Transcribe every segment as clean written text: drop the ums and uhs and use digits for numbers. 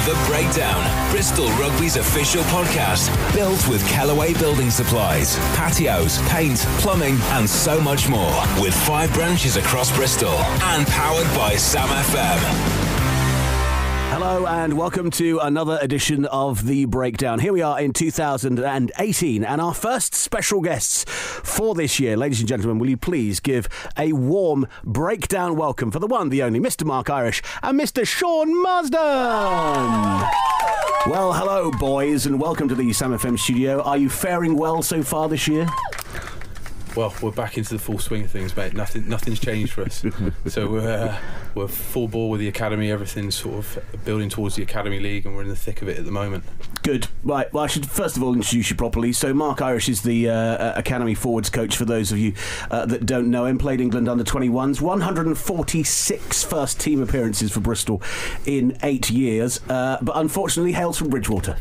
The Breakdown, Bristol Rugby's official podcast, built with Callaway Building Supplies, patios, paint, plumbing and so much more, with 5 branches across Bristol and powered by Sam FM. Hello and welcome to another edition of The Breakdown. Here we are in 2018 and our first special guests for this year. Ladies and gentlemen, will you please give a warm breakdown welcome for the one, the only, Mr. Mark Irish and Mr. Sean Marsden. Well, hello boys and welcome to the Sam FM studio. Are you faring well so far this year? Well, we're back into the full swing of things, mate. Nothing's changed for us. So we're full ball with the academy. Everything's sort of building towards the academy league, and we're in the thick of it at the moment. Good. Right. Well, I should first of all introduce you properly. So Mark Irish is the academy forwards coach. For those of you that don't know him, played England under 21s, 146 first team appearances for Bristol in 8 years, but unfortunately hails from Bridgewater.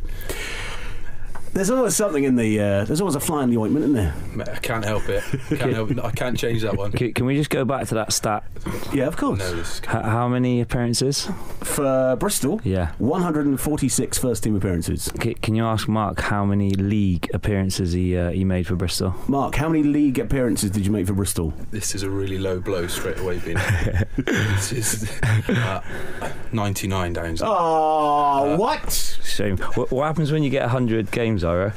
There's always something in the... there's always a fly in the ointment, isn't there? I can't help it. I can't change that one. Can we just go back to that stat? Yeah, of course. No, How many appearances? For Bristol? Yeah. 146 first-team appearances. Can you ask Mark how many league appearances he made for Bristol? Mark, how many league appearances did you make for Bristol? This is a really low blow straight away, being this is 99 down. Oh, what? Shame. What happens when you get 100 games, Ira?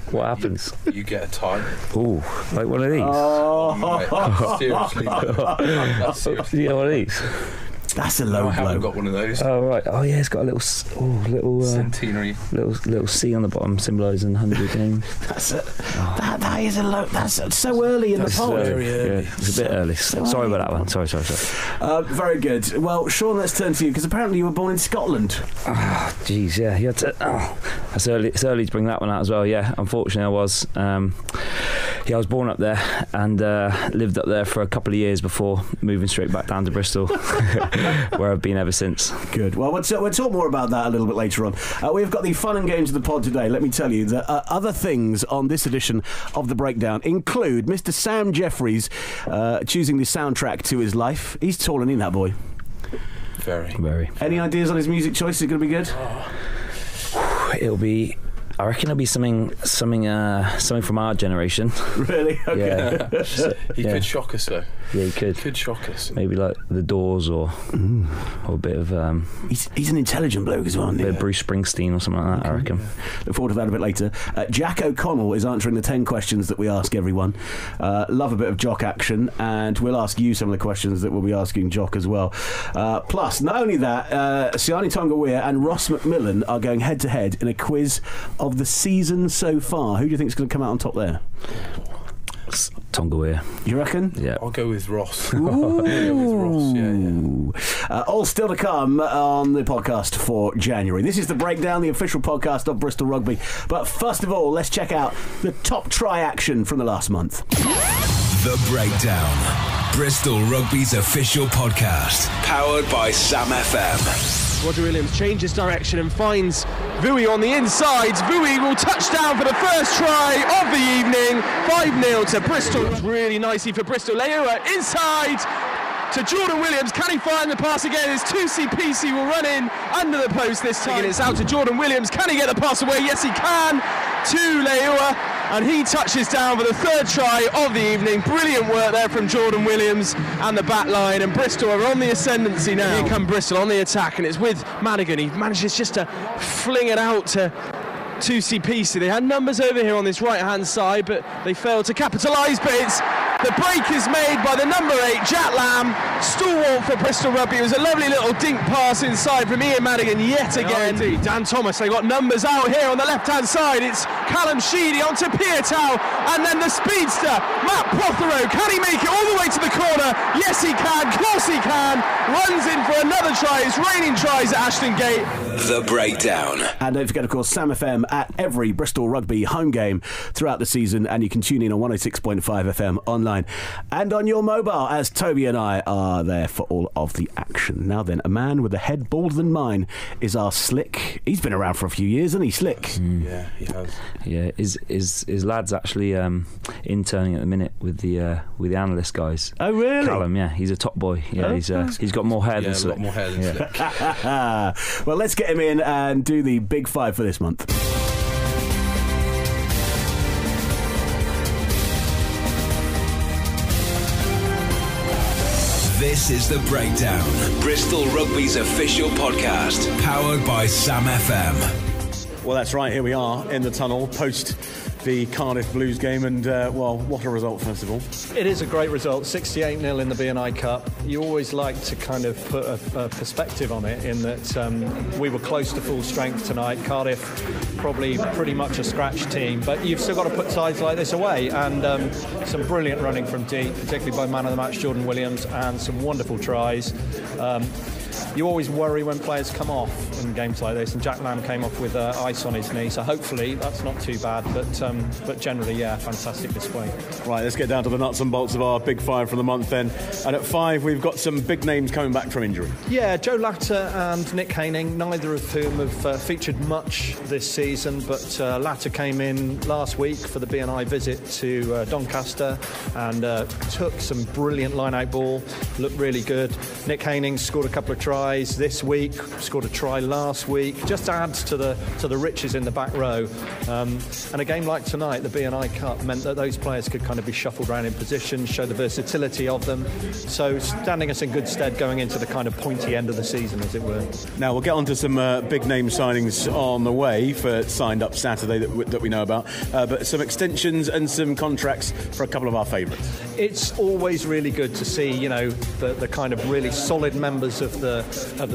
What happens? You get a tie. Ooh, like one of these? Oh, seriously. That's seriously. You get one of these? That's a low blow. I haven't got one of those. Oh, right. Oh, yeah, it's got a little centenary. Little C on the bottom symbolising 100 games. That is a low... That's so early in the poll. Very early. Yeah, it's a bit early. Sorry about that one. Sorry. Very good. Well, Sean, let's turn to you, because apparently you were born in Scotland. Ah, jeez, yeah. You had to, that's early. It's early to bring that one out as well. Yeah, unfortunately, I was. I was born up there and lived up there for a couple of years before moving straight back down to Bristol, where I've been ever since. Good. Well, we'll talk more about that a little bit later on. We've got the fun and games of the pod today. Let me tell you that other things on this edition of The Breakdown include Mr. Sam Jeffries choosing the soundtrack to his life. He's tall and in, that boy. Very. Any ideas on his music choice? Is it going to be good? I reckon it'll be something from our generation. Really? Okay. Yeah. He could shock us, though. Yeah, he could. Could shock us. Maybe like The Doors or a bit of... He's an intelligent bloke as well, isn't he? A bit of Bruce Springsteen or something like that, I reckon. Look forward to that a bit later. Jack O'Connell is answering the 10 questions that we ask everyone. Love a bit of Jock action, and we'll ask you some of the questions that we'll be asking Jock as well. Plus, not only that, Siani Tonga-Weir and Ross McMillan are going head-to-head in a quiz of the season so far. Who do you think is going to come out on top there? Tonga-Weir. You reckon? Yeah. I'll go with Ross. Yeah. All still to come on the podcast for January. This is The Breakdown, the official podcast of Bristol Rugby. But first of all, let's check out the top try action from the last month. The Breakdown, Bristol Rugby's official podcast, powered by Sam FM. Roger Williams changes direction and finds Vui on the inside. Vui will touch down for the first try of the evening. 5-0 to Bristol. Really nicely for Bristol. Leua inside to Jordan Williams. Can he find the pass again? It's 2CPC will run in under the post this time. And it's out to Jordan Williams. Can he get the pass away? Yes, he can. To Leua. And he touches down for the third try of the evening. Brilliant work there from Jordan Williams and the back line. And Bristol are on the ascendancy now. Here come Bristol on the attack, and it's with Madigan. He manages just to fling it out to 2CPC. They had numbers over here on this right-hand side, but they failed to capitalise. But the break is made by the number 8, Jack Lamb, stalwart for Bristol Rugby. It was a lovely little dink pass inside from Ian Madigan yet again. Oh, Dan Thomas, they got numbers out here on the left-hand side. It's Callum Sheedy onto Piatow, and then the speedster, Matt Prothero. Can he make it all the way to the corner? Yes, he can. Of course he can. Runs in for another try. It's raining tries at Ashton Gate. The Breakdown. And don't forget, of course, Sam FM at every Bristol Rugby home game throughout the season, and you can tune in on 106.5 FM online and on your mobile, as Toby and I are there for all of the action. Now then, a man with a head bolder than mine is our Slick. He's been around for a few years, isn't he, Slick? Yeah, he has. Yeah, his lad's actually interning at the minute with the analyst guys. Oh really? Callum, yeah, he's a top boy. Yeah, he's got more hair than Slick. A lot more hair than Slick. Well, let's get him in and do the big five for this month. This is The Breakdown, Bristol Rugby's official podcast, powered by Sam FM. Well, that's right, here we are in the tunnel post the Cardiff Blues game, and well, what a result first of all. It is a great result, 68-0 in the B&I Cup. You always like to kind of put a perspective on it, in that we were close to full strength tonight. Cardiff probably pretty much a scratch team, but you've still got to put sides like this away, and some brilliant running from deep, particularly by man of the match Jordan Williams, and some wonderful tries. You always worry when players come off in games like this, and Jack Lamb came off with ice on his knee, so hopefully that's not too bad, but generally, yeah, fantastic display. Right, let's get down to the nuts and bolts of our big five for the month then. And at 5, we've got some big names coming back from injury. Yeah, Joe Latter and Nick Haining, neither of whom have featured much this season, but Latter came in last week for the B&I visit to Doncaster and took some brilliant line-out ball, looked really good. Nick Haining scored a couple of tries this week, scored a try last week, just adds to the riches in the back row. And a game like tonight, the B&I Cup, meant that those players could kind of be shuffled around in position, show the versatility of them, so standing us in good stead going into the kind of pointy end of the season, as it were. Now we'll get on to some big name signings on the way for signed up Saturday that we know about, but some extensions and some contracts for a couple of our favourites. It's always really good to see, you know, the kind of really solid members of the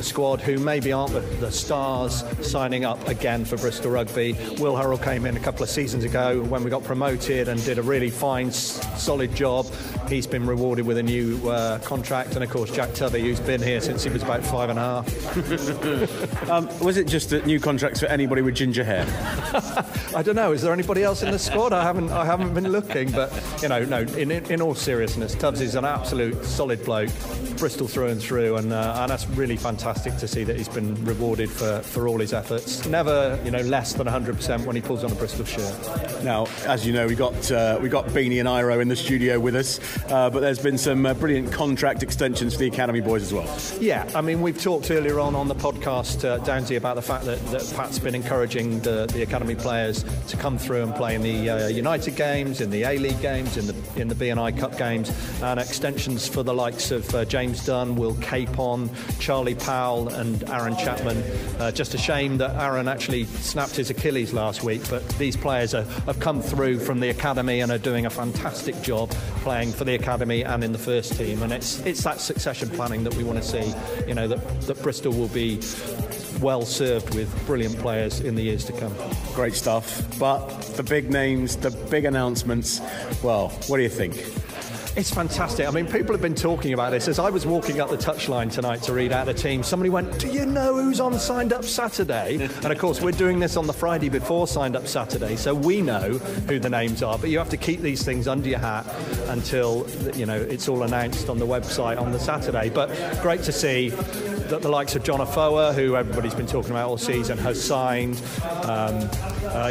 squad who maybe aren't the stars signing up again for Bristol Rugby. Will Hurrell came in a couple of seasons ago when we got promoted and did a really fine, solid job. He's been rewarded with a new contract, and of course Jack Tubby, who's been here since he was about 5.5. Was it just new contracts for anybody with ginger hair? I don't know. Is there anybody else in the squad? I haven't been looking, but you know, no. In all seriousness, Tubbs is an absolute solid bloke, Bristol through and through, and that's really fantastic to see that he's been rewarded for all his efforts. Never, you know, less than 100% when he pulls on a Bristol shirt. Now, as you know, we got Beanie and Iro in the studio with us, but there's been some brilliant contract extensions for the academy boys as well. Yeah, I mean, we've talked earlier on the podcast, Downsy, about the fact that Pat's been encouraging the academy players to come through and play in the United games, in the A-League games, in the B&I Cup games, and extensions for the likes of James Dunn, Will Capon, Charlie Powell and Aaron Chapman. Just a shame that Aaron actually snapped his Achilles last week, but these players have come through from the academy and are doing a fantastic job playing for the academy and in the first team, and it's that succession planning that we want to see, you know, that Bristol will be well served with brilliant players in the years to come. Great stuff, but the big names, the big announcements, well, what do you think? It's fantastic. I mean, people have been talking about this. As I was walking up the touchline tonight to read out the team, somebody went, "Do you know who's on Signed Up Saturday?" And of course, we're doing this on the Friday before Signed Up Saturday, so we know who the names are. But you have to keep these things under your hat until, you know, it's all announced on the website on the Saturday. But great to see that the likes of John Afoa, who everybody's been talking about all season, has signed.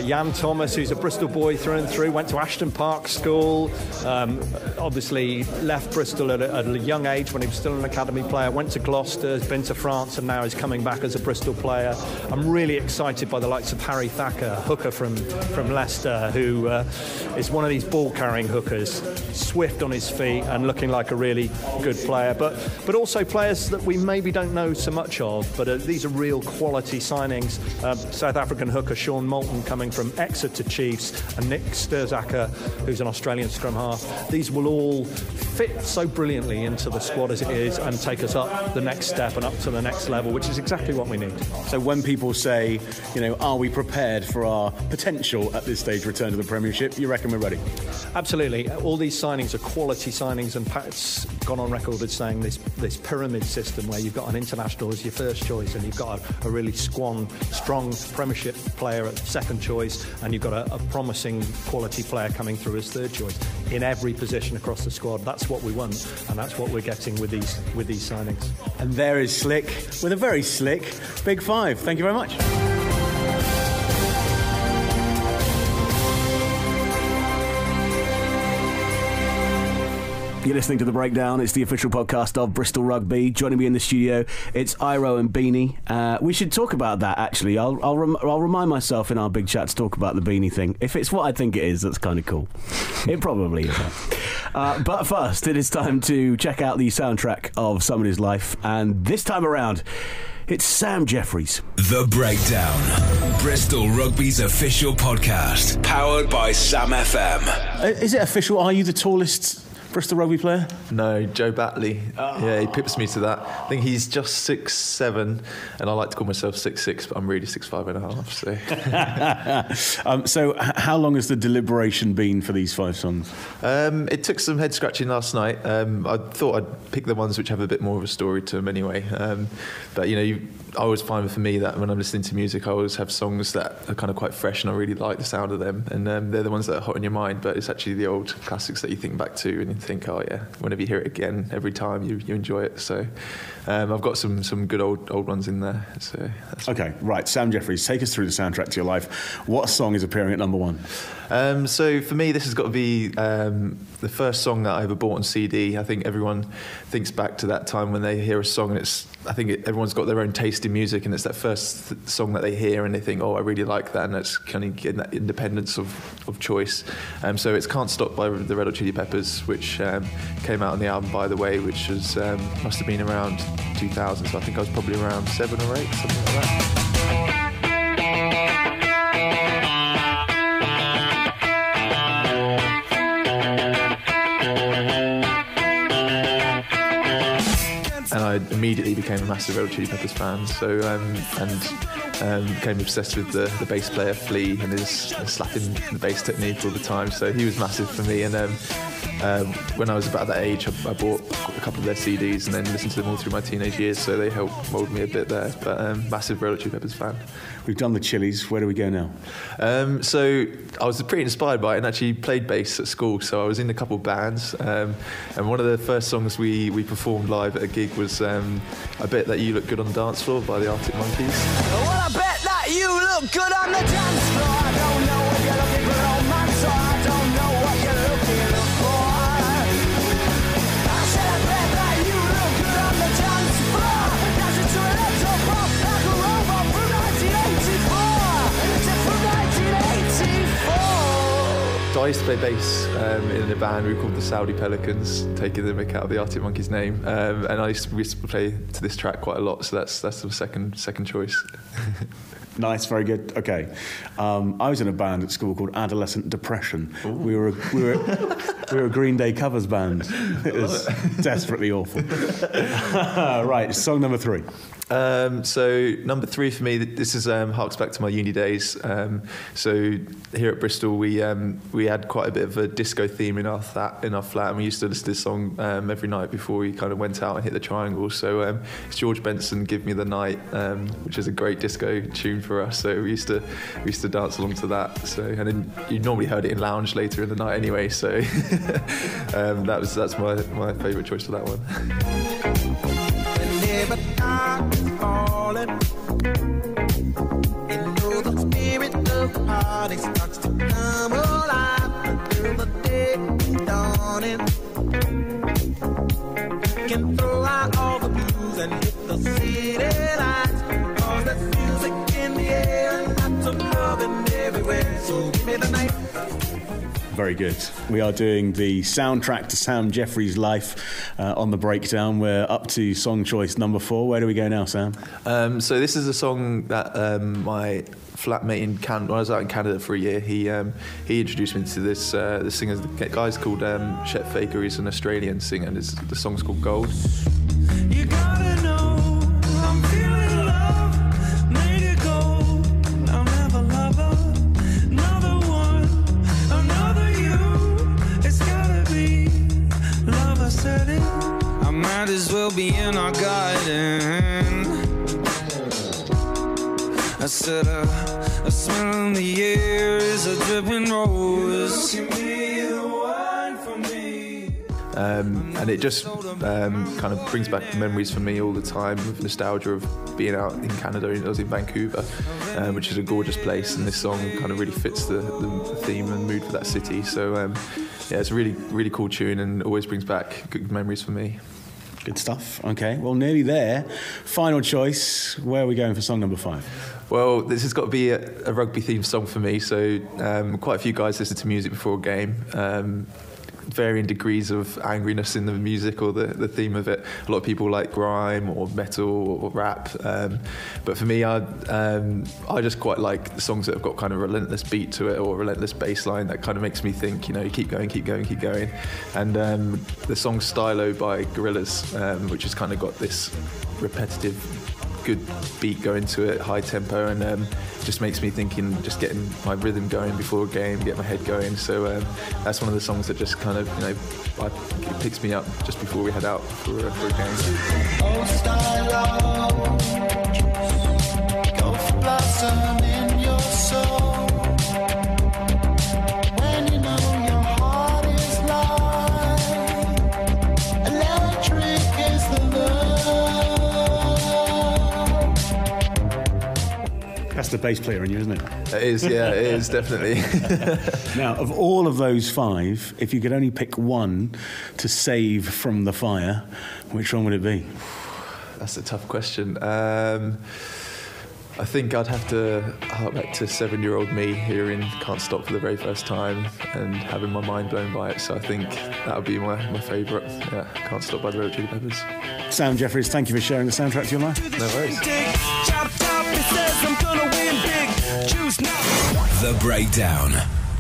Jan Thomas, who's a Bristol boy through and through, went to Ashton Park School. Obviously left Bristol at a young age when he was still an academy player, went to Gloucester, has been to France, and now is coming back as a Bristol player. I'm really excited by the likes of Harry Thacker, hooker from Leicester, who is one of these ball-carrying hookers, swift on his feet and looking like a really good player, but also players that we maybe don't know so much of, but these are real quality signings. South African hooker Sean Moulton coming from Exeter Chiefs, and Nick Sturzacker, who's an Australian scrum half. These will all fit so brilliantly into the squad as it is and take us up the next step and up to the next level, which is exactly what we need. So when people say, you know, are we prepared for our potential at this stage return to the Premiership, you reckon we're ready? Absolutely. All these signings are quality signings, and Pat's gone on record as saying this pyramid system where you've got an international as your first choice, and you've got a really strong Premiership player at second choice, and you've got a promising quality player coming through as third choice in every position across the squad. That's what we want, and that's what we're getting with these signings. And there is Slick with a very slick Big Five. Thank you very much. You're listening to The Breakdown. It's the official podcast of Bristol Rugby. Joining me in the studio, it's Iro and Beanie. We should talk about that, actually. I'll remind myself in our big chat to talk about the Beanie thing. If it's what I think it is, that's kind of cool. It probably is. But first, it is time to check out the soundtrack of Somebody's Life. And this time around, it's Sam Jeffries. The Breakdown, Bristol Rugby's official podcast, powered by Sam FM. Is it official? Are you the tallest Bristol Rugby player? No, Joe Batley. Oh. Yeah, he pips me to that. I think he's just 6'7", and I like to call myself 6'6", but I'm really 6'5.5". So how long has the deliberation been for these 5 songs? It took some head scratching last night. I thought I'd pick the ones which have a bit more of a story to them anyway. But I always find for me that when I'm listening to music, I always have songs that are kind of quite fresh, and I really like the sound of them. And they're the ones that are hot in your mind. But it's actually the old classics that you think back to, and you think, oh yeah, whenever you hear it again, every time you enjoy it. So I've got some good old ones in there. So okay, right. Sam Jeffries, take us through the soundtrack to your life. What song is appearing at number 1? So for me, this has got to be the first song that I ever bought on CD. I think everyone thinks back to that time when they hear a song, and everyone's got their own taste in music, and it's that first song that they hear and they think, oh, I really like that, and that's kind of getting that independence of choice. So it's Can't Stop by the Red Hot Chili Peppers, which came out on the album By the Way, which was must have been around 2000, so I think I was probably around 7 or 8, something like that. And I immediately became a massive Red Hot Chili Peppers fan. So became obsessed with the bass player Flea and his slapping the bass technique all the time. So he was massive for me. And when I was about that age, I bought a couple of their CDs and then listened to them all through my teenage years. So they helped mould me a bit there. But massive Red Hot Chili Peppers fan. We've done the Chili's. Where do we go now? So I was pretty inspired by it and actually played bass at school. So I was in a couple of bands. And one of the first songs we performed live at a gig was I Bet That You Look Good on the Dance Floor by the Arctic Monkeys. Well, I bet that you look good on the dance floor. I don't know if you're looking for romance, or I don't know what you're looking for. I said I bet that you look good on the dance floor. Dancing to electro pop like a robot from 1984. From 1984. So I used to play bass in a band we were called the Saudi Pelicans, taking the mick out of the Arctic Monkeys name, and we used to play to this track quite a lot. So that's the second choice. Nice, very good. Okay, I was in a band at school called Adolescent Depression. We were a Green Day covers band. It was desperately awful. Right, song number 3. So number 3 for me, this is harks back to my uni days. So here at Bristol, we had quite a bit of a disco theme in our flat, and we used to listen to this song every night before we kind of went out and hit the triangle. So it's George Benson, Give Me the Night, which is a great disco tune for us. So we used to dance along to that. So and then you normally heard it in lounge later in the night anyway. So that's my favourite choice for that one. Whenever I'm falling, you know the spirit of the party starts to come alive until the day dawning. Can throw out all the blues and hit the city lights. Cause there's music in the air and lots of loving everywhere. So give me the night. Very good. We are doing the soundtrack to Sam Jeffries' life on The Breakdown. We're up to song choice number 4. Where do we go now, Sam? So this is a song that my flatmate in Canada, when I was out in Canada for a year, he introduced me to this singer. The guy's called Chet Faker. He's an Australian singer, and the song's called Gold. You gotta know I'm feeling love, made it gold. I'll never love another one, another you. It's gotta be love, I said it. I might as well be in our garden. I said a smell in the air is a dripping rose. You can be the one for me. and it just kind of brings back memories for me all the time with nostalgia of being out in Canada. I was in Vancouver, which is a gorgeous place, and this song kind of really fits the theme and mood for that city. So yeah, it's a really, really cool tune and always brings back good memories for me. Good stuff. Okay, well, nearly there. Final choice. Where are we going for song number 5? Well, this has got to be a rugby-themed song for me. So quite a few guys listen to music before a game. Varying degrees of angriness in the music or the theme of it. A lot of people like grime or metal or rap, but for me, I just quite like the songs that have got kind of relentless beat to it or relentless bass line that kind of makes me think, you keep going, keep going, keep going. And the song Stylo by Gorillaz, which has kind of got this repetitive good beat going to it, high tempo, and just makes me thinking, just getting my rhythm going before a game, get my head going. So that's one of the songs that just kind of, it picks me up just before we head out for a game. Oh, Stylo, go for blossom in your soul. When you know your heart is light, electric is the love. That's the bass player in you, isn't it? It is, yeah, it is, definitely. Now, of all of those 5, if you could only pick one to save from the fire, which one would it be? That's a tough question. I think I'd have to hark back to 7-year-old me hearing Can't Stop for the very first time and having my mind blown by it. So I think that would be my favourite. Yeah, Can't Stop by the Red Hot Chili Peppers. Sam Jeffries, thank you for sharing the soundtrack to your life. No worries. The Breakdown.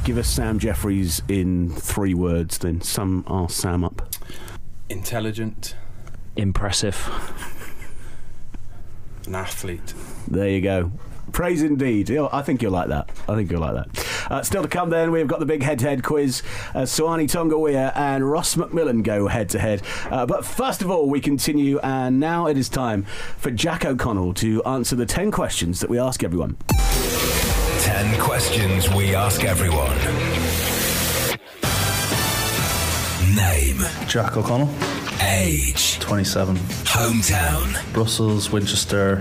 Give us Sam Jeffries in 3 words, then. Sum our Sam up. Intelligent. Impressive. An athlete. There you go. Praise indeed. I think you'll like that. Still to come then, we've got the big head-to-head quiz. Suwani Tongawiya and Ross McMillan go head-to-head. But first of all, we continue, and now it is time for Jack O'Connell to answer the 10 questions that we ask everyone. 10 questions we ask everyone. Name. Jack O'Connell. Age. 27. Hometown. Brussels, Winchester,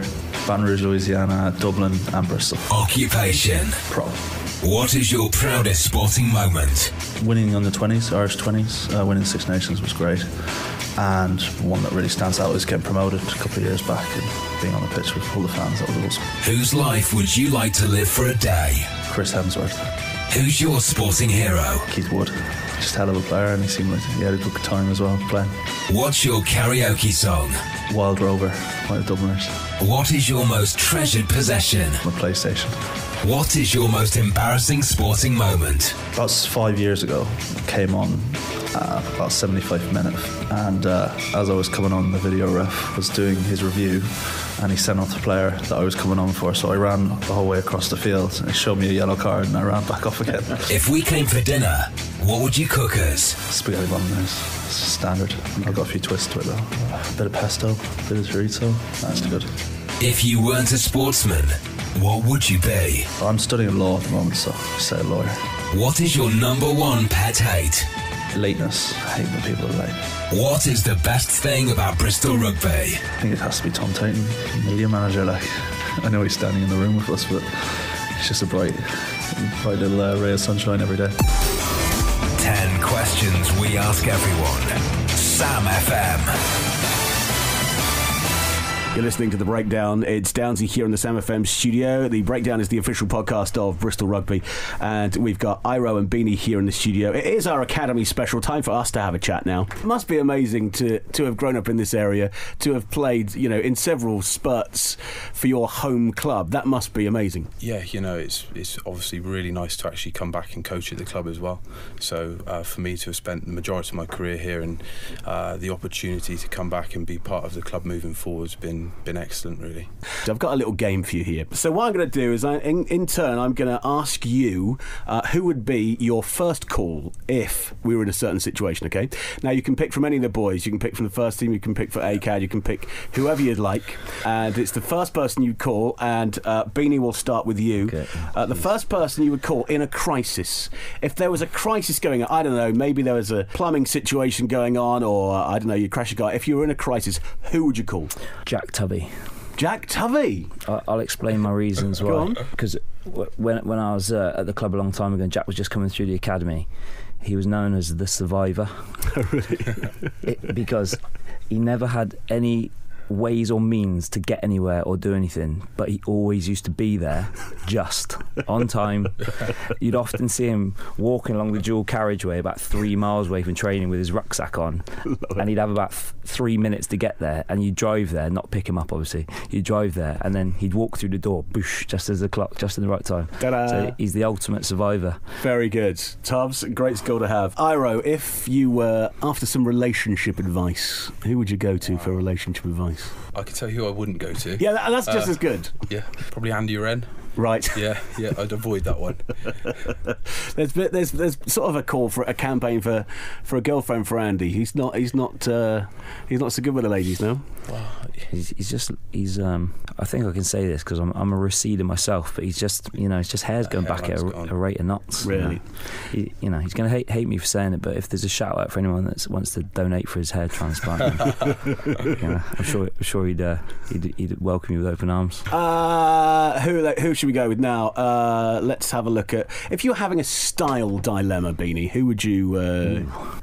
Baton Rouge, Louisiana, Dublin and Bristol. Occupation. Pro. What is your proudest sporting moment? Winning on the 20s, Irish 20s, winning Six Nations was great. And one that really stands out is getting promoted a couple of years back and being on the pitch with all the fans. That was awesome. Whose life would you like to live for a day? Chris Hemsworth. Who's your sporting hero? Keith Wood. Just a hell of a player, and he seemed like he had a good time as well playing. What's your karaoke song? Wild Rover by the Dubliners. What is your most treasured possession? My PlayStation. What is your most embarrassing sporting moment? About 5 years ago, came on about 75th minute, and as I was coming on, the video ref was doing his review, and he sent off the player that I was coming on for, so I ran the whole way across the field, and he showed me a yellow card, and I ran back off again. If we came for dinner, what would you cook us? Spaghetti bolognese, standard. I've got a few twists to it though. A bit of pesto, a bit of chorizo, that's good. If you weren't a sportsman, what would you be? I'm studying law at the moment, so I say a lawyer. What is your number one pet hate? Lateness. I hate when people are late. What is the best thing about Bristol Rugby? I think it has to be Tom Tayton, media manager. I know he's standing in the room with us, but he's just a bright little ray of sunshine every day. 10 questions we ask everyone. Sam FM. You're listening to The Breakdown. It's Downsy here in the Sam FM studio. The Breakdown is the official podcast of Bristol Rugby, and we've got Iro and Beanie here in the studio. It is our Academy special, time for us to have a chat now. It must be amazing to have grown up in this area, to have played, in several spurts for your home club. That must be amazing. Yeah, it's obviously really nice to actually come back and coach at the club as well. So for me to have spent the majority of my career here, and the opportunity to come back and be part of the club moving forward has been been excellent, really. I've got a little game for you here. So what I'm going to do is, in turn, I'm going to ask you who would be your first call if we were in a certain situation, okay? Now, you can pick from any of the boys. You can pick from the first team, you can pick for ACAD, you can pick whoever you'd like. And it's the first person you call, and Beanie will start with you. Okay. The first person you would call in a crisis. If there was a crisis going on, I don't know, maybe there was a plumbing situation going on, or, I don't know, you crash a car. If you were in a crisis, who would you call? Jack Tubby. Jack Tubby? I'll explain my reasons Go why. on. Because when I was at the club a long time ago, and Jack was just coming through the academy, he was known as the survivor. Oh, really? Because he never had any ways or means to get anywhere or do anything, but he always used to be there, just on time. You'd often see him walking along the dual carriageway about 3 miles away from training with his rucksack on, and he'd have about 3 minutes to get there, and you'd drive there, not pick him up obviously, you'd drive there, and then he'd walk through the door, boosh, just as the clock, just in the right time. Ta-da. So he's the ultimate survivor. Very good. Tubbs, great skill to have. Iro, if you were after some relationship advice, who would you go to for relationship advice? I could tell you who I wouldn't go to. Yeah, that's just as good. Yeah, probably Andy Wren. Right. Yeah, I'd avoid that one. There's sort of a call for a campaign for a girlfriend for Andy. He's not so good with the ladies now. Well, He's I think I can say this because I'm a receder myself, but he's just his hair's going back at a rate of knots. Really? He's going to hate me for saying it, but if there's a shout out for anyone that wants to donate for his hair transplant, I'm sure he'd welcome you with open arms. Who should we go with now? Let's have a look at, if you're having a style dilemma, Beanie, who would you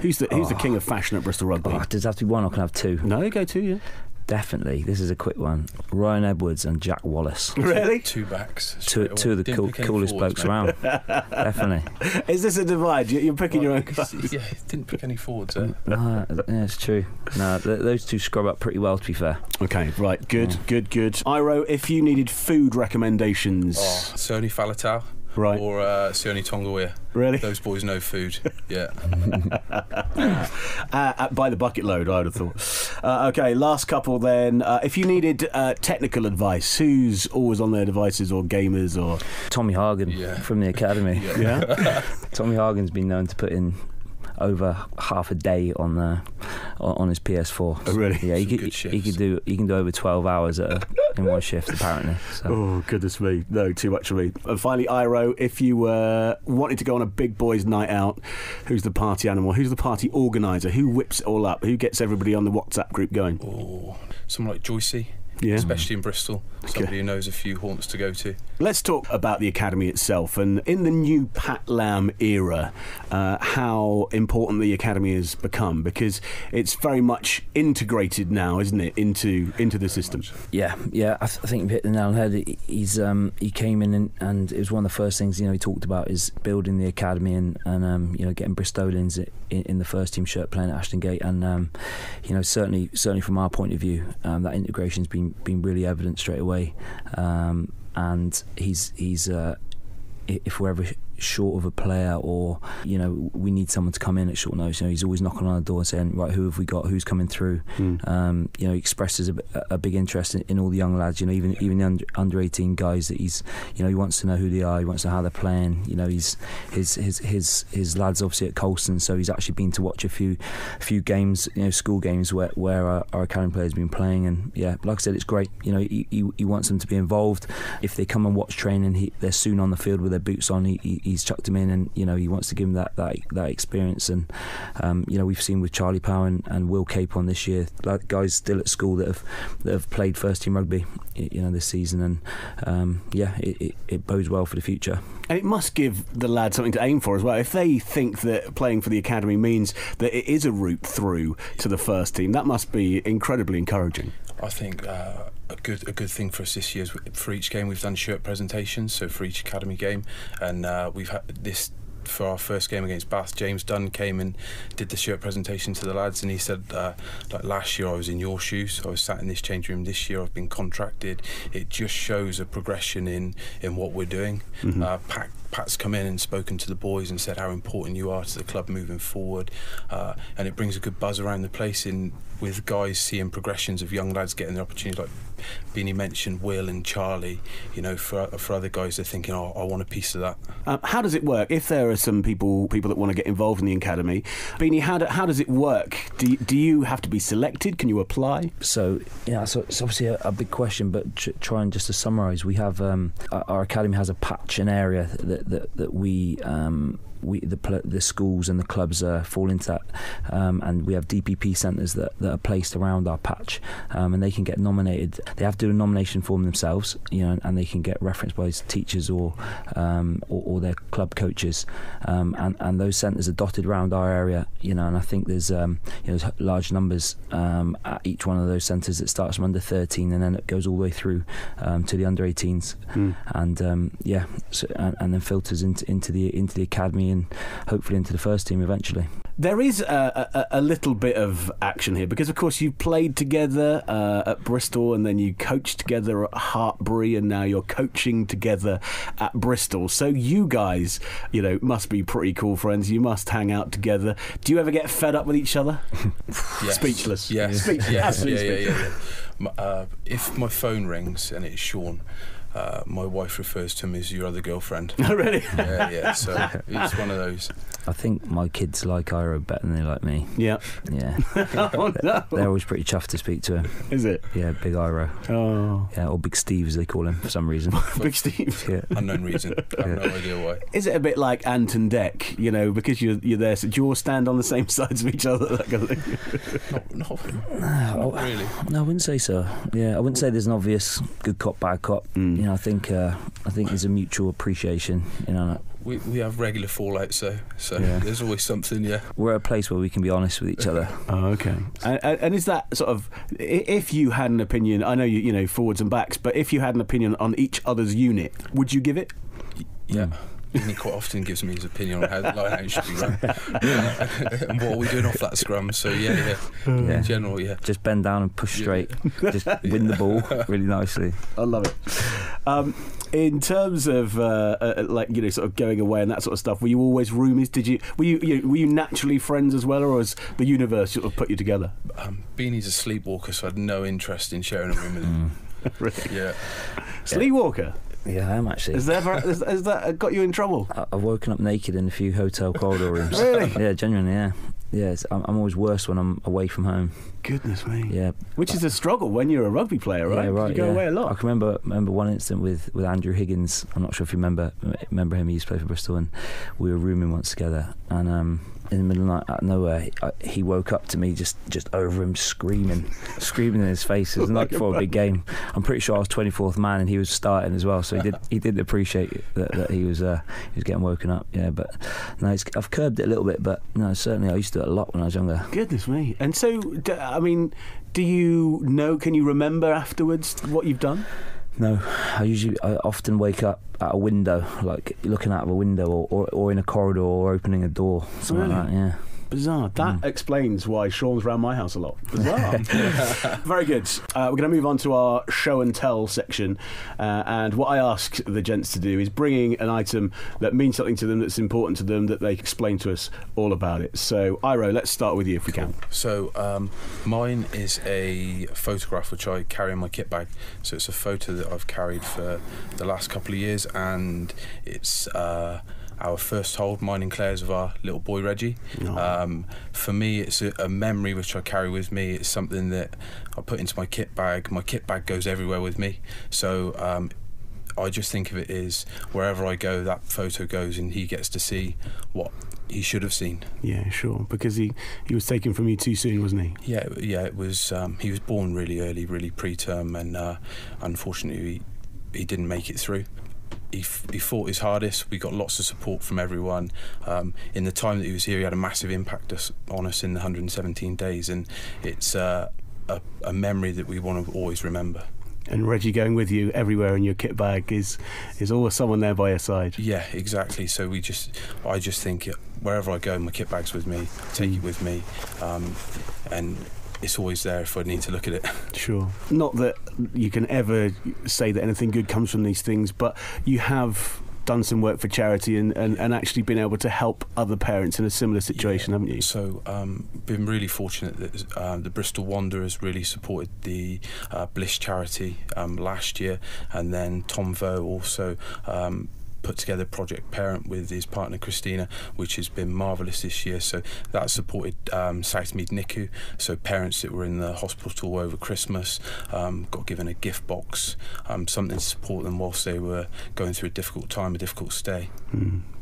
who's the king of fashion at Bristol Rugby? Does it have to be one, or can I have two? No, you go two, yeah. Definitely. This is a quick one. Ryan Edwards and Jack Wallace. Really? Two backs. Two of the coolest blokes around. Definitely. Is this a divide? You're picking your own guys? Yeah, didn't pick any forwards, eh? Yeah, it's true. No, those two scrub up pretty well, to be fair. Okay, right. Good. Iro, if you needed food recommendations. Sony Falatau. Right. Or Sione Tongaweer. Really? Those boys know food. Yeah. By the bucket load, I would have thought. Okay, last couple then. If you needed technical advice, who's always on their devices or gamers or... Tommy Hagen from the academy. Yeah. Tommy Hagen's been known to put in over half a day on his PS4. Oh, really? Yeah, he can do over 12 hours in one shift apparently. So. Oh, goodness me. No, too much for me. And finally, Iro, if you wanted to go on a big boys' night out, who's the party animal? Who's the party organiser? Who whips it all up? Who gets everybody on the WhatsApp group going? Oh, someone like Joycey. Yeah. Especially in Bristol, somebody who knows a few haunts to go to. Let's talk about the academy itself, and in the new Pat Lam era, how important the academy has become, because it's very much integrated now, isn't it, into the system? Yeah. I think you've hit the nail on the head. He came in and it was one of the first things he talked about is building the academy and getting Bristolians in the first team shirt playing at Ashton Gate, and certainly from our point of view, that integration's been really evident straight away, and he's if we're ever short of a player, or we need someone to come in at short notice, he's always knocking on the door saying, right, who have we got, who's coming through? He expresses a big interest in all the young lads, even the under 18 guys that he wants to know who they are, he wants to know how they're playing. His lads obviously at Colston, so he's actually been to watch a few games, school games where our academy players have been playing, and like I said, it's great. He wants them to be involved. If they come and watch training, they're soon on the field with their boots on. He's chucked him in, and he wants to give him that experience. And we've seen with Charlie Power and Will Capon this year, like guys still at school that have played first team rugby, this season, and it bodes well for the future. And it must give the lads something to aim for as well. If they think that playing for the academy means that it is a route through to the first team, that must be incredibly encouraging. I think a good thing for us this year is for each game we've done shirt presentations, so for each academy game, and we've had this for our first game against Bath. James Dunn came and did the shirt presentation to the lads, and he said, like last year I was in your shoes, I was sat in this change room, this year I've been contracted. It just shows a progression in what we're doing. Pat Pat's come in and spoken to the boys and said how important you are to the club moving forward, and it brings a good buzz around the place with guys seeing progressions of young lads getting the opportunity, like Beanie mentioned Will and Charlie. For other guys, they're thinking, I want a piece of that. How does it work? If there are some people that want to get involved in the academy, Beanie, how does it work? Do you have to be selected? Can you apply? So it's obviously a big question, but trying just to summarise, we have our academy has a patch, an area that we the schools and the clubs fall into that, and we have DPP centres that are placed around our patch, and they can get nominated. They have to do a nomination form themselves, and they can get referenced by teachers or their club coaches, and those centres are dotted around our area, and I think there's large numbers at each one of those centres. It starts from under 13 and then it goes all the way through to the under 18s, and and then filters into the academy and hopefully into the first team eventually. There is a little bit of action here because, of course, you played together at Bristol and then you coached together at Hartbury and now you're coaching together at Bristol. So you guys, must be pretty cool friends. You must hang out together. Do you ever get fed up with each other? Yes. Speechless. Yes. Speechless. Yeah. If my phone rings and it's Sean, my wife refers to him as your other girlfriend. Oh, really? Yeah. So it's one of those. I think my kids like Iro better than they like me. Yeah. Oh, no. They're always pretty chuffed to speak to him. Is it? Yeah, Big Iro. Oh. Yeah, or Big Steve as they call him for some reason. Big Steve. Yeah. Unknown reason. I have no idea why. Is it a bit like Ant and Dec? Because you're there, so do you all stand on the same sides of each other? That kind of thing? Not really. No, I wouldn't say so. Yeah, I wouldn't say there's an obvious good cop, bad cop. I think there's a mutual appreciation. We have regular fallout, so there's always something. Yeah, we're at a place where we can be honest with each other. Oh, okay. And is that sort of, if you had an opinion, I know you forwards and backs, but if you had an opinion on each other's unit, would you give it? Yeah. He quite often gives me his opinion on how it should be run. And what are we doing off that scrum? So yeah. In general, yeah. Just bend down and push straight. Just win the ball really nicely. I love it. In terms of sort of going away and that sort of stuff, were you always roomies? Were you naturally friends as well, or has the universe sort of put you together? Beanie's a sleepwalker, so I had no interest in sharing a room with him. Really? Yeah. Sleepwalker? Yeah, I am actually. Has that got you in trouble? I've woken up naked in a few hotel corridor rooms. Really? Yeah, genuinely, yeah. Yeah, I'm always worse when I'm away from home. Goodness me. Yeah. Which is a struggle when you're a rugby player, right? Yeah, right. You go away a lot. I can remember one incident with Andrew Higgins. I'm not sure if you remember him. He used to play for Bristol, and we were rooming once together. And in the middle of the night, out of nowhere, he woke up to me just over him screaming in his face. It was the night before a big game. I'm pretty sure I was 24th man, and he was starting as well. So he did appreciate that he was getting woken up. Yeah, but no, I've curbed it a little bit. But no, certainly I used to do it a lot when I was younger. Goodness me. And so, do you know? Can you remember afterwards what you've done? No, I often wake up at a window, like looking out of a window, or in a corridor, or opening a door, something like that. Yeah. Bizarre. That explains why Sean's around my house a lot. Bizarre. Very good. We're going to move on to our show and tell section. And what I ask the gents to do is bringing an item that means something to them, that's important to them, that they explain to us all about it. So, Iro, let's start with you if we can. So, mine is a photograph which I carry in my kit bag. So it's a photo that I've carried for the last couple of years, and it's our first hold, mine and Claire's, of our little boy Reggie. For me, it's a memory which I carry with me. It's something that I put into my kit bag. My kit bag goes everywhere with me. So I just think of it as wherever I go, that photo goes, and he gets to see what he should have seen. Yeah, sure. Because he was taken from you too soon, wasn't he? Yeah. It was. He was born really early, really preterm, and unfortunately, he didn't make it through. He fought his hardest. We got lots of support from everyone. In the time that he was here, he had a massive impact on us in the 117 days, and it's a memory that we want to always remember. And Reggie going with you everywhere in your kit bag is always someone there by your side. Yeah, exactly. So I just think wherever I go, my kit bag's with me. I take it with me, and it's always there if I need to look at it. Sure. Not that you can ever say that anything good comes from these things, but you have done some work for charity and actually been able to help other parents in a similar situation, haven't you? So, been really fortunate that the Bristol Wanderers really supported the Bliss charity last year, and then Tom Vo also put together Project Parent with his partner Christina, which has been marvellous this year. So that supported Southmead NICU, so parents that were in the hospital over Christmas got given a gift box, something to support them whilst they were going through a difficult time, a difficult stay.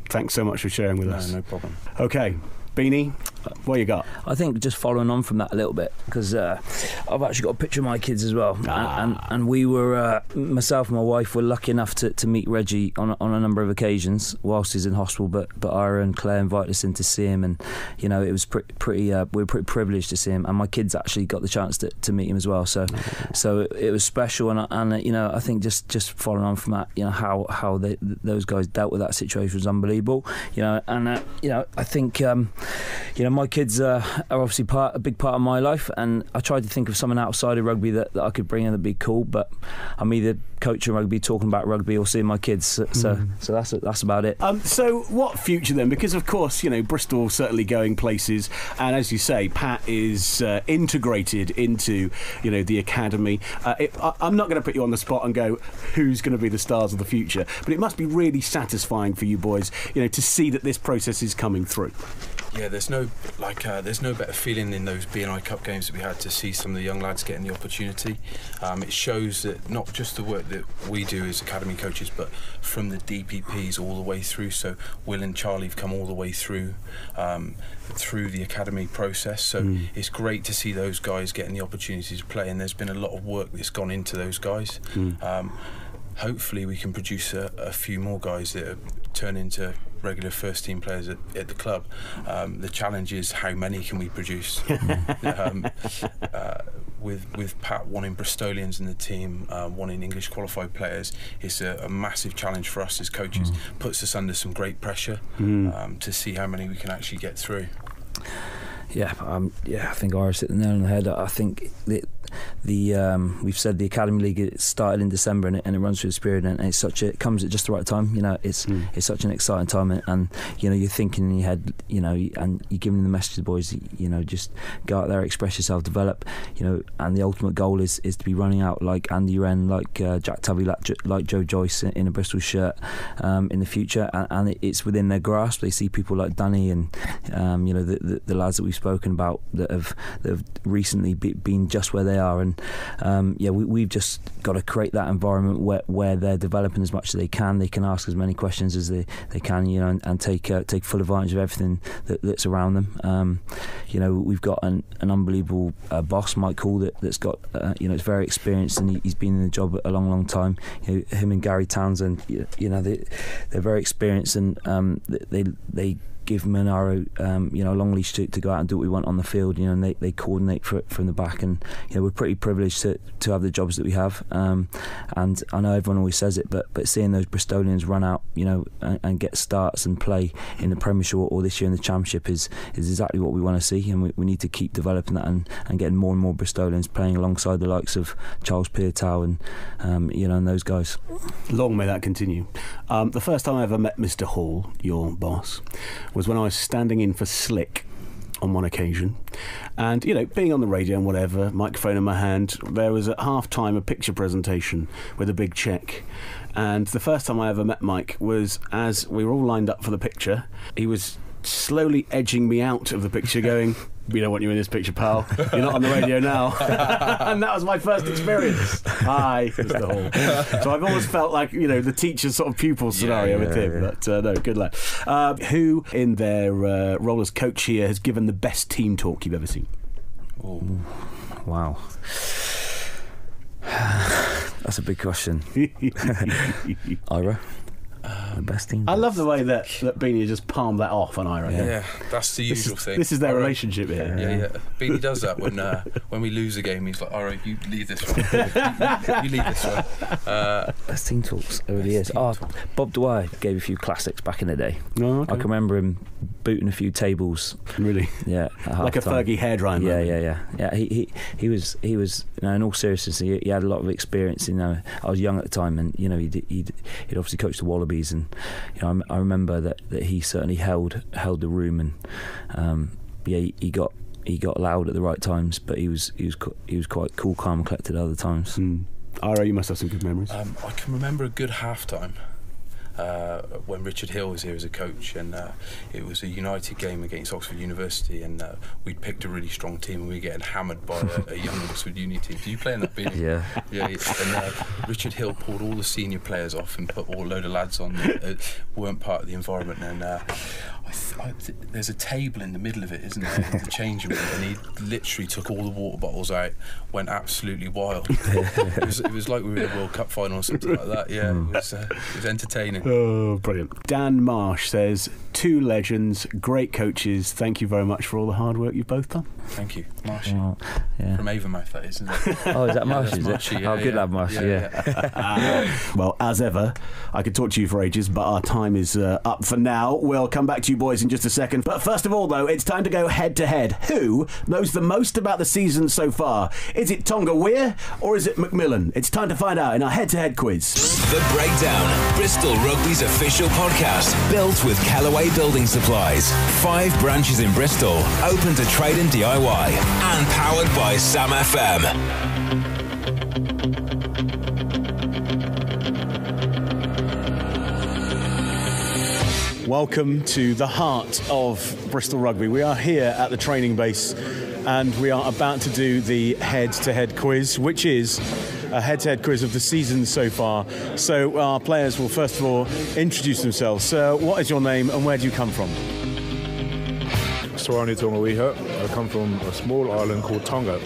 Thanks so much for sharing with us. No problem. Okay, Beanie, what you got? I think just following on from that a little bit, because I've actually got a picture of my kids as well, and we were, myself and my wife were lucky enough to meet Reggie on a number of occasions whilst he's in hospital, but Ira and Claire invited us in to see him, and you know, it was we were pretty privileged to see him, and my kids actually got the chance to meet him as well, so it was special, and you know, I think just following on from that, you know, how those guys dealt with that situation was unbelievable, you know, and you know, I think you know, my kids are obviously a big part of my life, and I tried to think of someone outside of rugby that I could bring in that'd be cool, but I'm either coaching rugby, talking about rugby, or seeing my kids, so that's about it. So what future then? Because of course, you know, Bristol certainly going places, and as you say, Pat is integrated into, you know, the academy. I'm not going to put you on the spot and go who's going to be the stars of the future, but it must be really satisfying for you boys, you know, to see that this process is coming through. Yeah, there's no better feeling in those B&I Cup games that we had to see some of the young lads getting the opportunity. It shows that not just the work that we do as academy coaches, but from the DPPs all the way through. So Will and Charlie have come all the way through the academy process. So it's great to see those guys getting the opportunity to play, and there's been a lot of work that's gone into those guys. Hopefully we can produce a few more guys that turn into regular first team players at the club. The challenge is how many can we produce. With Pat wanting Bristolians in the team, wanting English qualified players, it's a massive challenge for us as coaches. Puts us under some great pressure to see how many we can actually get through. Yeah, I think Ira's hit the nail on the head. I think we've said the Academy League, it started in December and it runs through this period, and it comes at just the right time. You know, it's such an exciting time, and you know, you're thinking in your head, you know, and you're giving the message to the boys, you know, just go out there, express yourself, develop, you know, and the ultimate goal is to be running out like Andy Wren, like Jack Tubby, like Joe Joyce in a Bristol shirt in the future, and it's within their grasp. They see people like Danny and you know, the lads that we've spoken about that have recently been just where they are, and yeah, we've just got to create that environment where they're developing as much as they can. They can ask as many questions as they can, you know, and take full advantage of everything that's around them. You know, we've got an unbelievable boss, Mike Hall, that's got you know, is very experienced, and he's been in the job a long time. You know, him and Gary Townsend, you know, they're very experienced, and they give Monaro, you know, a long leash to go out and do what we want on the field, you know, and they coordinate from the back, and you know, we're pretty privileged to have the jobs that we have, and I know everyone always says it, but seeing those Bristolians run out, you know, and get starts and play in the Premiership or this year in the Championship is exactly what we want to see, and we need to keep developing that and getting more and more Bristolians playing alongside the likes of Charles Peartow and you know, and those guys. Long may that continue. The first time I ever met Mr. Hall, your boss, was when I was standing in for Slick on one occasion, and you know, being on the radio and whatever, microphone in my hand, there was at half time a picture presentation with a big check, and the first time I ever met Mike was as we were all lined up for the picture. He was slowly edging me out of the picture, going, "We don't want you in this picture, pal. You're not on the radio now." And that was my first experience. Hi, Mr. Hall. So I've always felt like, you know, the teacher sort of pupil scenario with him. Yeah. But no, good luck. Who in their role as coach here has given the best team talk you've ever seen? Oh, wow. That's a big question. Ira? The best team. I love the way that Beanie just palmed that off on Ira. Yeah, that's the usual thing. This is their relationship here. Yeah. Beanie does that when we lose a game. He's like, "All right, you lead this one. you lead this one." Best team talks. It really is. Bob Dwyer gave a few classics back in the day. Oh, okay. I can remember him booting a few tables. Really? Yeah. Like a Fergie hairdryer. Yeah. He was. In all seriousness, he had a lot of experience. I was young at the time, and he'd obviously coached the Wallabies, and I remember that he certainly held the room, and he got loud at the right times, but he was quite cool, calm, and collected at other times. Ira, you must have some good memories. I can remember a good half-time when Richard Hill was here as a coach, and it was a United game against Oxford University, and we'd picked a really strong team, and we were getting hammered by a young Oxford Uni team. Do you play in that, Billy? Yeah. And Richard Hill pulled all the senior players off and put a load of lads on that weren't part of the environment, and there's a table in the middle of it, isn't there, the changing room, and he literally took all the water bottles out, went absolutely wild. It was like we were in a World Cup final or something like that. Yeah, it was entertaining. Oh, brilliant. Dan Marsh says, 2 legends, great coaches. Thank you very much for all the hard work you've both done. Thank you, Marshy. From Avonmouth, that is, isn't it? Oh, is that Marshy? Good lad, Marshy. Well, as ever, I could talk to you for ages, but our time is up for now. We'll come back to you boys in just a second. But first of all, though, it's time to go head to head. Who knows the most about the season so far? Is it Tonga Weir or is it Macmillan? It's time to find out in our head-to-head quiz. The Breakdown, Bristol Rugby's official podcast, built with Callaway Building Supplies. 5 branches in Bristol, open to trade and DIY, and powered by Sam FM. Welcome to the heart of Bristol Rugby. We are here at the training base and we are about to do the head-to-head quiz, which is a head-to-head quiz of the season so far. So our players will first of all introduce themselves. Sir, what is your name and where do you come from? Swani Tongawiha. I come from a small island called Tonga.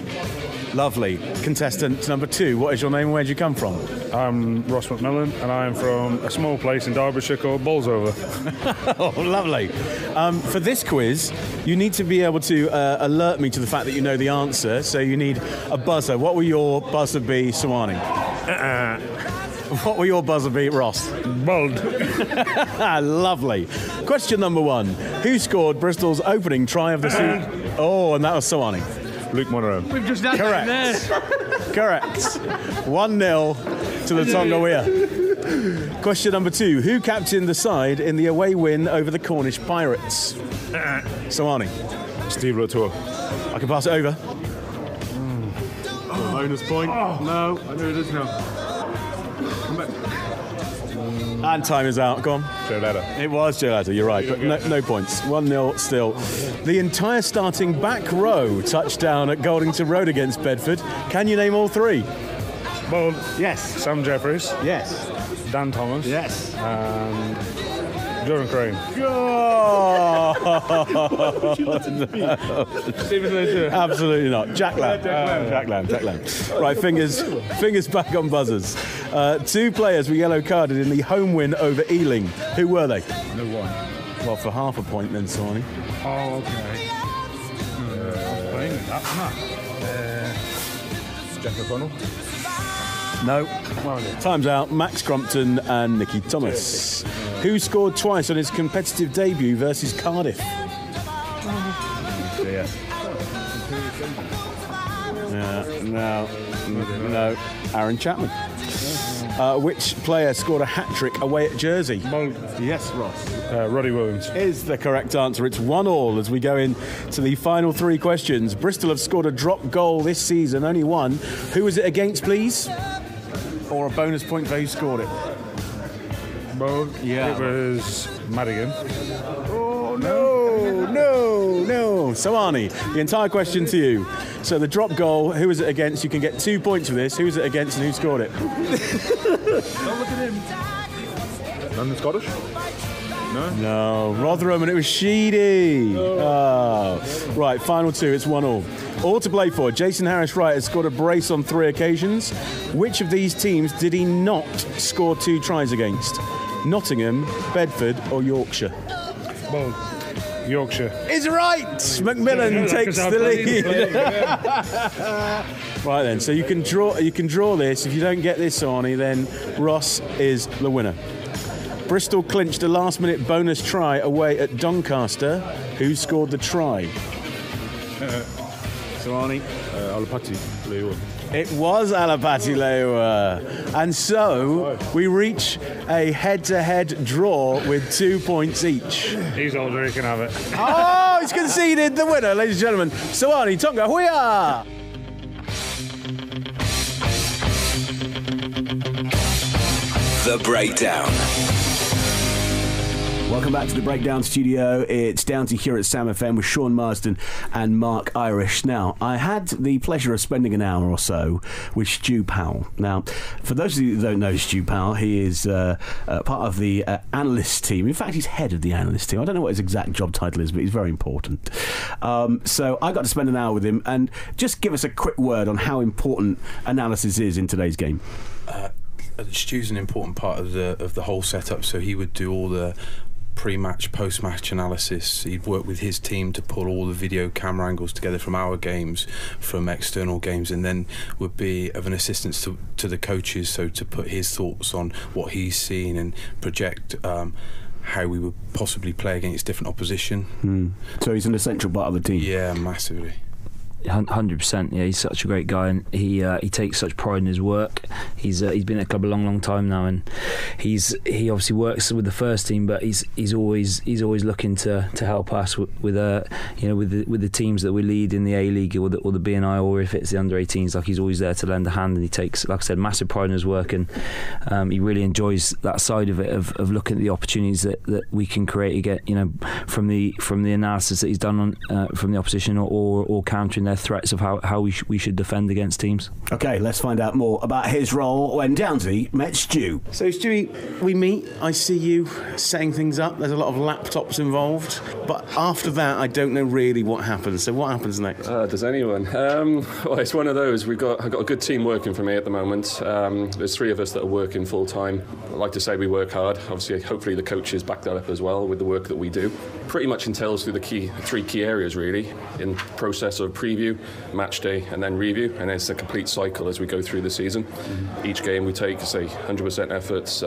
Lovely. Contestant number 2, what is your name and where do you come from? I'm Ross McMillan and I'm from a small place in Derbyshire called Bolsover. Oh, lovely. For this quiz, you need to be able to alert me to the fact that you know the answer, so you need a buzzer. What will your buzzer be, Swani? What will your buzzer be, Ross? Bold. Lovely. Question number 1. Who scored Bristol's opening try of the season? Oh, and that was Swani. Luke Monroe. We've just done Correct. Correct. 1-0 to the Tongawiha. Question number 2. Who captained the side in the away win over the Cornish Pirates? Swani. Steve Latour. I can pass it over. Bonus point. No, I know it is now. Come back. And time is out. Go on. Joe Ladder. It was Joe Ladder, you're right, but no points. 1-0 still. The entire starting back row touchdown at Goldington Road against Bedford. Can you name all 3? Bold. Yes. Sam Jeffries. Yes. Dan Thomas. Yes. And Jordan Crane. Oh, no. Absolutely not. Jack Lamb. Jack Lamb. Right, fingers back on buzzers. 2 players were yellow carded in the home win over Ealing. Who were they? No one. Well, for half a point then, Swanee. Oh, okay. Playing with that, Jack O'Connell. No. Time's out. Max Crompton and Nicky Thomas. Who scored twice on his competitive debut versus Cardiff? No. Aaron Chapman. Which player scored a hat-trick away at Jersey? Yes, Ross. Roddy Williams. Is the correct answer. It's 1-1 as we go into the final 3 questions. Bristol have scored a drop goal this season, only one. Who was it against, please? Or a bonus point for who scored it? It was Madigan. Oh, no. So, Arnie, the entire question to you. So, the drop goal, who was it against? You can get 2 points for this. Who was it against and who scored it? Don't look at him. London Scottish? No. Rotherham, and it was Sheedy. Oh. Right, final 2. It's 1-1. All to play for. Jason Harris-Wright has scored a brace on 3 occasions. Which of these teams did he not score 2 tries against? Nottingham, Bedford or Yorkshire? Well, Yorkshire. Is right! Macmillan takes the lead. Right then, so you can draw this. If you don't get this, Arnie, then Ross is the winner. Bristol clinched a last-minute bonus try away at Doncaster. Who scored the try? Arnie? Alapati Lewa. It was Alapati Lewa. And so we reach a head-to-head draw with 2 points each. He's older, he can have it. Oh, he's conceded the winner, ladies and gentlemen. Sawani Tonga Huia! The Breakdown. Welcome back to the Breakdown Studio. It's down to here at Sam FM with Sean Marsden and Mark Irish. Now, I had the pleasure of spending an hour or so with Stu Powell. Now, for those of you who don't know Stu Powell, he is part of the analyst team. In fact, he's head of the analyst team. I don't know what his exact job title is, but he's very important. So I got to spend an hour with him, and just give us a quick word on how important analysis is in today's game. Stu's an important part of the whole setup, so he would do all the pre-match, post-match analysis. He'd work with his team to pull all the video camera angles together from our games, from external games, and then would be of an assistance to the coaches, so to put his thoughts on what he's seen and project how we would possibly play against different opposition. So he's an essential part of the team. Yeah, massively. 100%. Yeah, he's such a great guy, and he takes such pride in his work. He's been at the club a long time now, and he obviously works with the first team, but he's always looking to help us with the teams that we lead in the A League or the BNI, or if it's the under 18s. Like, he's always there to lend a hand, and he takes, like I said, massive pride in his work, and he really enjoys that side of it of looking at the opportunities that we can create again, from the analysis that he's done on from the opposition or countering their threats of how we should defend against teams. Okay, let's find out more about his role when Downsy met Stu. So Stewie, we meet, I see you setting things up, there's a lot of laptops involved, but after that I don't know really what happens. So what happens next? Does anyone? Well, it's one of those. I've got a good team working for me at the moment. There's three of us that are working full time. I like to say we work hard. Obviously, hopefully the coaches back that up as well with the work that we do. Pretty much entails through the three key areas really, in process of preview, match day, and then review, and it's a complete cycle as we go through the season. Each game we take, say, 100% efforts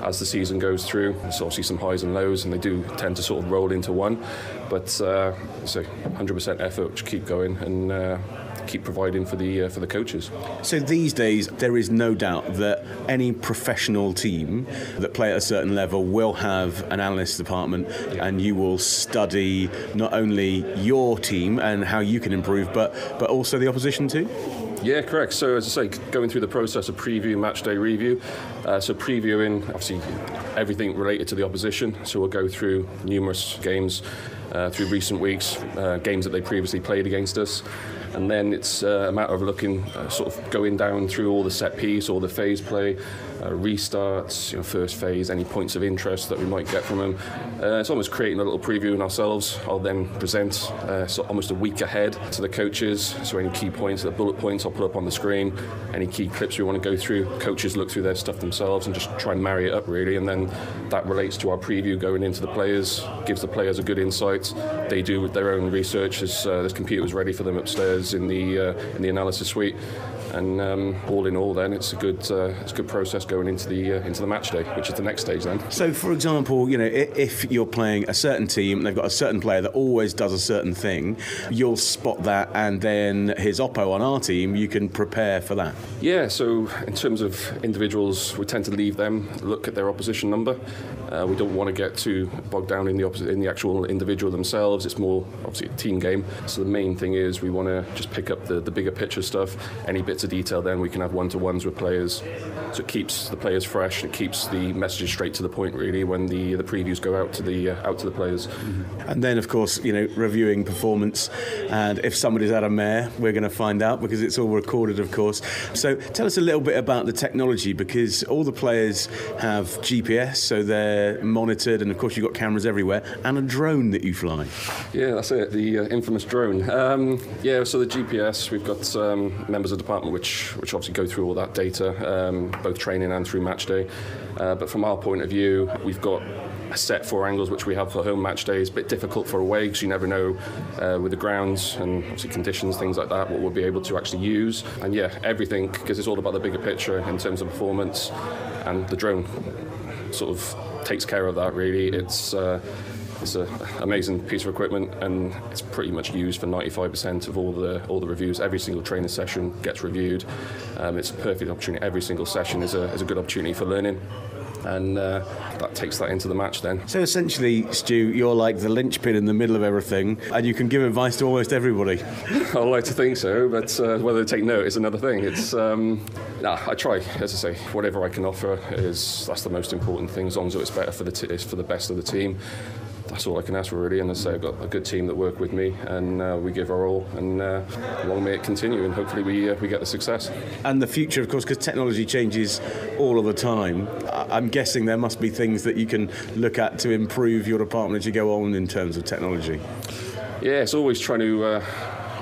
as the season goes through. There's obviously some highs and lows, and they do tend to sort of roll into one, but so 100% effort, which keep going and keep providing for the coaches. So these days there is no doubt that any professional team that play at a certain level will have an analyst department, and you will study not only your team and how you can improve, but also the opposition too? Yeah, correct. So as I say, going through the process of preview, match day review, so previewing obviously everything related to the opposition, so we'll go through numerous games through recent weeks, games that they previously played against us. And then it's a matter of looking, sort of going down through all the set piece, all the phase play, restarts, first phase, any points of interest that we might get from them. It's almost creating a little preview in ourselves. I'll then present so almost a week ahead to the coaches. So any key points, the bullet points I'll put up on the screen, any key clips we want to go through. Coaches look through their stuff themselves and just try and marry it up really. And then that relates to our preview going into the players, gives the players a good insight. They do with their own research. There's computers ready for them upstairs in the analysis suite, and all in all, then it's a good process going into the match day, which is the next stage then. So, for example, if you're playing a certain team, they've got a certain player that always does a certain thing, you'll spot that, and then his oppo on our team, you can prepare for that. Yeah. So, in terms of individuals, we tend to leave them look at their opposition number. We don't want to get too bogged down in the actual individual themselves. It's more obviously a team game. So the main thing is we want to just pick up the bigger picture stuff. Any bits of detail, then we can have one-to-ones with players. So it keeps the players fresh. It keeps the messages straight to the point really when the previews go out to the players. And then of course reviewing performance. And if somebody's had a mare, we're going to find out because it's all recorded, of course. So tell us a little bit about the technology, because all the players have GPS, so they're monitored, and of course you've got cameras everywhere, and a drone that you fly. Yeah, that's it, the infamous drone. So the GPS, we've got members of the department which obviously go through all that data, both training and through match day. But from our point of view, we've got a set 4 angles which we have for home match days. A bit difficult for away because you never know with the grounds and obviously conditions, things like that, what we'll be able to actually use. And yeah, everything, because it's all about the bigger picture in terms of performance, and the drone sort of takes care of that. Really, it's an amazing piece of equipment, and it's pretty much used for 95% of all the reviews. Every single training session gets reviewed. It's a perfect opportunity. Every single session is a good opportunity for learning, and that takes that into the match then. So essentially, Stu, you're like the linchpin in the middle of everything, and you can give advice to almost everybody. I like to think so, but whether they take note is another thing. It's I try, as I say, whatever I can offer that's the most important thing. As long as it's better for it's for the best of the team. That's all I can ask for, really. And as I say, I've got a good team that work with me, and we give our all, and long may it continue, and hopefully we get the success. And the future, of course, because technology changes all of the time, I'm guessing there must be things that you can look at to improve your department as you go on in terms of technology. Yeah, it's always trying to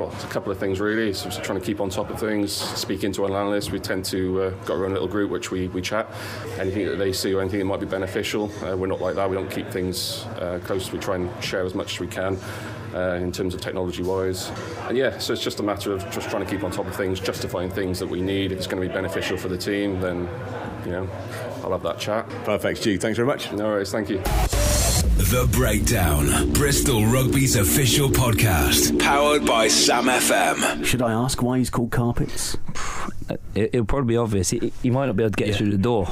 it's a couple of things really. So just trying to keep on top of things, speaking to our analysts. We tend to got our own little group which we chat. Anything that they see or anything that might be beneficial, we're not like that. We don't keep things close. We try and share as much as we can in terms of technology-wise. And yeah, so it's just a matter of just trying to keep on top of things, justifying things that we need. If it's going to be beneficial for the team, then I'll have that chat. Perfect, Stu. Thanks very much. No worries. Thank you. The Breakdown, Bristol Rugby's official podcast, powered by Sam FM. Should I ask why he's called Carpets? It'll probably be obvious. He might not be able to get through the door.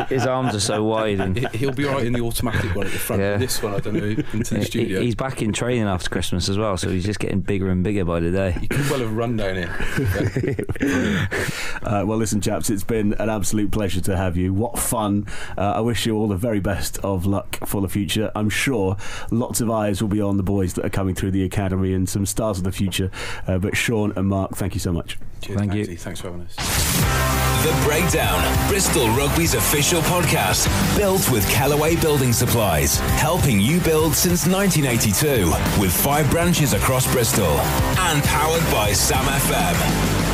His arms are so wide, and he'll be all right in the automatic one at the front. Yeah. This one, I don't know, into the studio. He's back in training after Christmas as well, so he's just getting bigger and bigger by the day. You could well have run down here. Well, listen, chaps, it's been an absolute pleasure to have you. What fun! I wish you all the very best of luck for the future. I'm sure lots of eyes will be on the boys that are coming through the academy and some stars of the future. But Sean and Mark, thank you so much. Cheers, thank you. Thanks for having us. The Breakdown, Bristol Rugby's official podcast, built with Callaway Building Supplies, helping you build since 1982, with 5 branches across Bristol, and powered by Sam FM.